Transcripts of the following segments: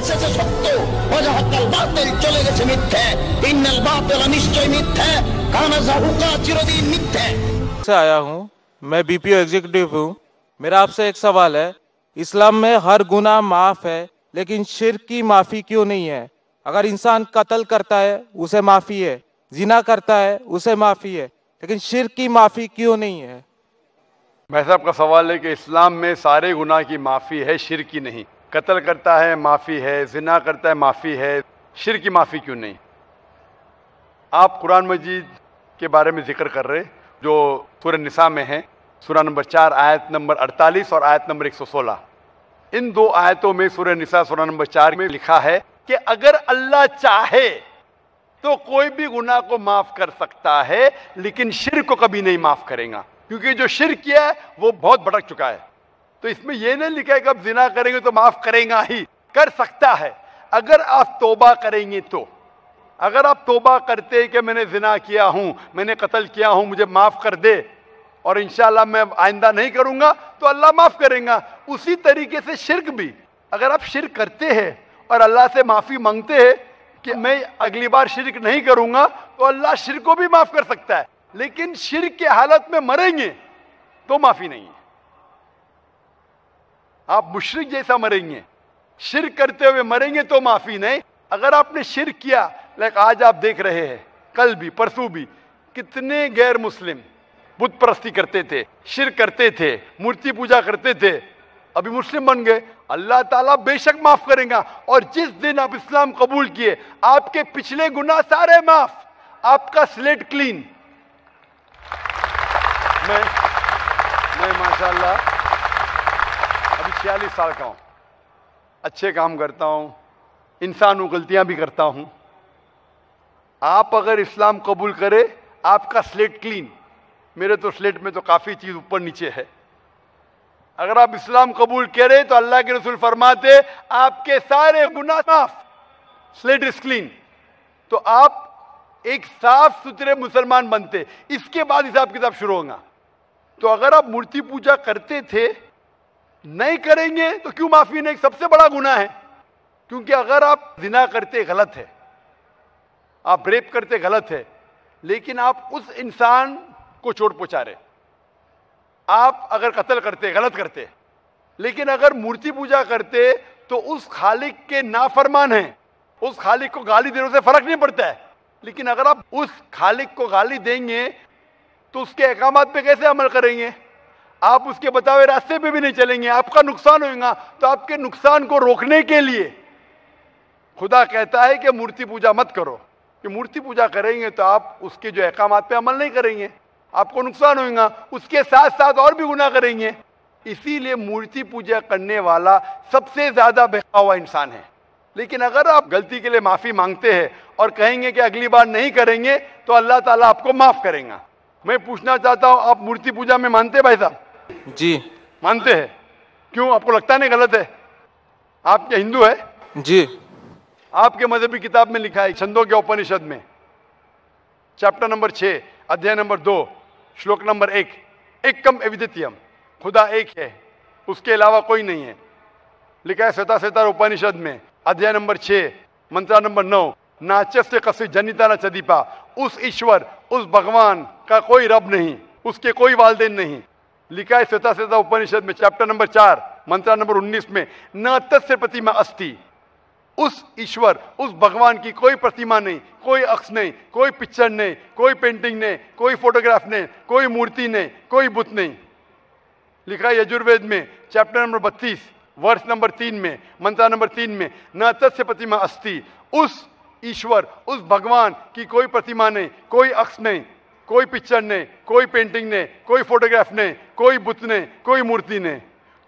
এসেছে সত্য, ওয়াজাহাকাল বাতিল, চলে গেছে মিথ্যে। ইন্নাল বাতিল, নিশ্চয় মিথ্যে, কানা যাহুকা, চিরদিন মিথ্যে। से आया हूँ, मैं बीपीओ एग्जीक्यूटिव हूँ। मेरा आपसे एक सवाल है, इस्लाम में हर गुनाह माफ है, लेकिन शिर्क की माफी क्यों नहीं है? अगर इंसान कत्ल करता है उसे माफी है, जिना करता है उसे माफी है, लेकिन शिर्क की माफी क्यों नहीं है? भाई साहब का सवाल है कि इस्लाम में सारे गुनाह की माफ़ी है, शिर्क की नहीं। कत्ल करता है माफ़ी है, जिना करता है माफ़ी है, शिर्क की माफ़ी क्यों नहीं? आप कुरान मजीद के बारे में जिक्र कर रहे जो सूरह निसा में है, सूरह नंबर 4 आयत नंबर 48 और आयत नंबर 116। इन दो आयतों में सूरह निसा सूरह नंबर 4 में लिखा है कि अगर अल्लाह चाहे तो कोई भी गुनाह को माफ कर सकता है, लेकिन शिर्क को कभी नहीं माफ करेगा, क्योंकि जो शिर्क किया है वो बहुत भटक चुका है। तो इसमें यह नहीं लिखा है कि अब जिना करेंगे तो माफ करेगा ही, कर सकता है अगर आप तौबा करेंगे तो। अगर आप तौबा करते कि मैंने जिना किया हूं, मैंने कत्ल किया हूं, मुझे माफ कर दे और इंशाअल्लाह मैं आइंदा नहीं करूंगा, तो अल्लाह माफ करेगा। उसी तरीके से शिर्क भी, अगर आप शिर्क करते हैं और अल्लाह से माफी मांगते हैं कि मैं अगली बार शिर्क नहीं करूंगा, तो अल्लाह शिर्क को भी माफ कर सकता है। लेकिन शिर्क की हालत में मरेंगे तो माफी नहीं है। आप मुशरिक जैसा मरेंगे, शिर्क करते हुए मरेंगे तो माफी नहीं। अगर आपने शिर्क किया, लाइक आज आप देख रहे हैं, कल भी परसों भी कितने गैर मुस्लिम बुत परस्ती करते थे, शिर्क करते थे, मूर्ति पूजा करते थे, अभी मुस्लिम बन गए। अल्लाह ताला बेशक माफ करेगा। और जिस दिन आप इस्लाम कबूल किए, आपके पिछले गुनाह सारे माफ, आपका स्लेट क्लीन। मैं माशाल्लाह अभी 46 साल का हूं, अच्छे काम करता हूं, इंसान हूं, गलतियां भी करता हूं। आप अगर इस्लाम कबूल करें, आपका स्लेट क्लीन। मेरे तो स्लेट में तो काफी चीज ऊपर नीचे है। अगर आप इस्लाम कबूल करें तो अल्लाह के रसूल फरमाते आपके सारे गुनाह माफ, स्लेट इज क्लीन। तो आप एक साफ सुथरे मुसलमान बनते, इसके बाद हिसाब किताब शुरू होगा। तो अगर आप मूर्ति पूजा करते थे, नहीं करेंगे तो क्यों माफी नहीं? सबसे बड़ा गुनाह है। क्योंकि अगर आप जिना करते गलत है, आप रेप करते गलत है, लेकिन आप उस इंसान को चोट पहुंचा रहे। आप अगर कत्ल करते गलत करते, लेकिन अगर मूर्ति पूजा करते तो उस खालिक के नाफरमान हैं, उस खालिक को गाली देने से फर्क नहीं पड़ता है। लेकिन अगर आप उस खालिक को गाली देंगे तो उसके अहकामात पे कैसे अमल करेंगे? आप उसके बताए रास्ते पे भी नहीं चलेंगे, आपका नुकसान होगा। तो आपके नुकसान को रोकने के लिए खुदा कहता है कि मूर्ति पूजा मत करो, कि मूर्ति पूजा करेंगे तो आप उसके जो अहकामात पे अमल नहीं करेंगे, आपको नुकसान होगा, उसके साथ साथ और भी गुनाह करेंगे। इसीलिए मूर्ति पूजा करने वाला सबसे ज्यादा बहका हुआ इंसान है। लेकिन अगर आप गलती के लिए माफी मांगते हैं और कहेंगे कि अगली बार नहीं करेंगे, तो अल्लाह ताला आपको माफ करेगा। मैं पूछना चाहता हूं, आप मूर्ति पूजा में मानते हैं भाई साहब? जी मानते हैं। क्यों, आपको लगता नहीं गलत है? आप क्या हिंदू है? जी। आपके मजहबी किताब में लिखा है, छंदों के उपनिषद में चैप्टर नंबर 6 अध्याय नंबर 2 श्लोक नंबर 1, एकम अद्वितीयम, खुदा एक है, उसके अलावा कोई नहीं है। लिखा है श्वेता श्वेता उपनिषद में अध्याय नंबर 6 मंत्र नंबर 9, नाचस्य कसी जनिता न चदीपा, उस ईश्वर, उस भगवान का कोई रब नहीं, उसके कोई वालदेन नहीं। लिखा है श्वेता श्वेता उपनिषद में चैप्टर नंबर 4 मंत्र नंबर 19 में, न तस्य प्रतिमा अस्ति, उस ईश्वर, उस भगवान की कोई प्रतिमा नहीं, कोई अक्ष नहीं, कोई पिक्चर नहीं, कोई पेंटिंग नहीं, कोई फोटोग्राफ नहीं, कोई मूर्ति नहीं, कोई बुत नहीं। लिखा है यजुर्वेद में चैप्टर नंबर 32 वर्ष नंबर 3 में मंत्र नंबर 3 में, न तस्य प्रतिमा अस्ति, उस ईश्वर, उस भगवान की कोई प्रतिमा नहीं, कोई अक्ष नहीं, कोई पिक्चर नहीं, कोई पेंटिंग नहीं, कोई फोटोग्राफ नहीं, कोई बुत नहीं, कोई मूर्ति नहीं।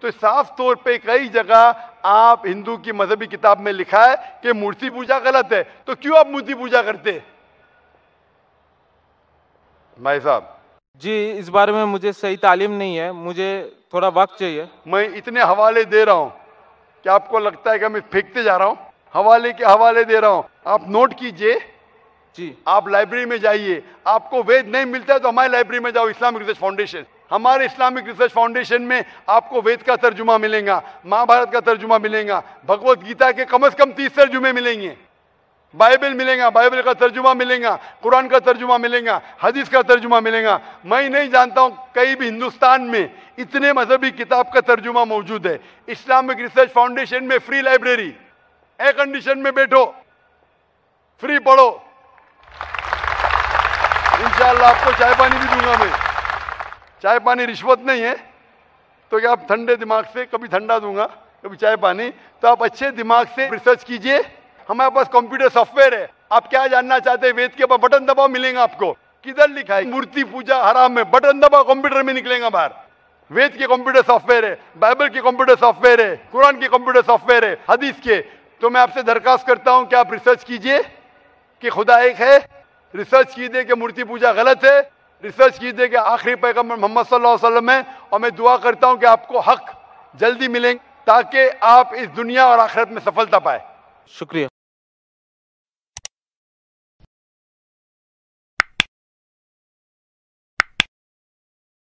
तो साफ तौर पे कई जगह आप हिंदू की मजहबी किताब में लिखा है कि मूर्ति पूजा गलत है। तो क्यों आप मूर्ति पूजा करते? भाई साहब जी, इस बारे में मुझे सही तालीम नहीं है, मुझे थोड़ा वक्त चाहिए। मैं इतने हवाले दे रहा हूं कि आपको लगता है कि मैं फेंकते जा रहा हूं। हवाले के हवाले दे रहा हूं, आप नोट कीजिए जी। आप लाइब्रेरी में जाइए, आपको वेद नहीं मिलता है तो हमारी लाइब्रेरी में जाओ, इस्लामिक रिसर्च फाउंडेशन, ہمارے اسلامک ریسرچ فاؤنڈیشن میں آپ کو وید کا ترجمہ ملے گا، مہابھارت کا ترجمہ ملے گا، بھگوت گیتا کے کم از کم 30 ترجمے ملیں گے، بائبل ملے گا، بائبل کا ترجمہ ملے گا، قرآن کا ترجمہ ملے گا، حدیث کا ترجمہ ملے گا۔ میں نہیں جانتا ہوں کہیں بھی ہندوستان میں اتنے مذہبی کتاب کا ترجمہ موجود ہے۔ اسلامک ریسرچ فاؤنڈیشن میں فری لائبریری، ایئر کنڈیشن میں بیٹھو، فری پڑھو، انشاءاللہ آپ کو چائے پانی بھی دوں گا میں۔ چائے پانی رشوت نہیں ہے، تو کہ آپ ٹھنڈے دماغ سے، کبھی ٹھنڈا دوں گا کبھی چائے پانی، تو آپ اچھے دماغ سے ریسرچ کیجئے۔ ہمارے پاس کمپیوٹر سافٹ ویئر ہے، آپ کیا جاننا چاہتے ہیں وید کے بعد بٹن دباؤ ملے گا آپ کو، کدھر لکھا ہے مورتی پوجا حرام ہے، بٹن دباؤ کمپیوٹر میں نکلے گا باہر۔ وید کے کمپیوٹر سافٹ ویئر ہے، بائبل کے کمپیوٹر سافٹ ویئر ہے، قرآن کے کمپیوٹر سافٹ ویئر ہے، حدیث کے۔ تو میں آپ سے درخواست کرتا ہوں کہ آپ ریسرچ کیجئے کہ خدا ایک ہے، ریسرچ کیجئے کہ مورتی پوجا غلط ہے، ریسرچ کیجئے کہ آخری پیغمبر محمد صلی اللہ علیہ وسلم ہے، اور میں دعا کرتا ہوں کہ آپ کو حق جلدی ملیں تاکہ آپ اس دنیا اور آخرت میں سفلتا پائے۔ شکریہ۔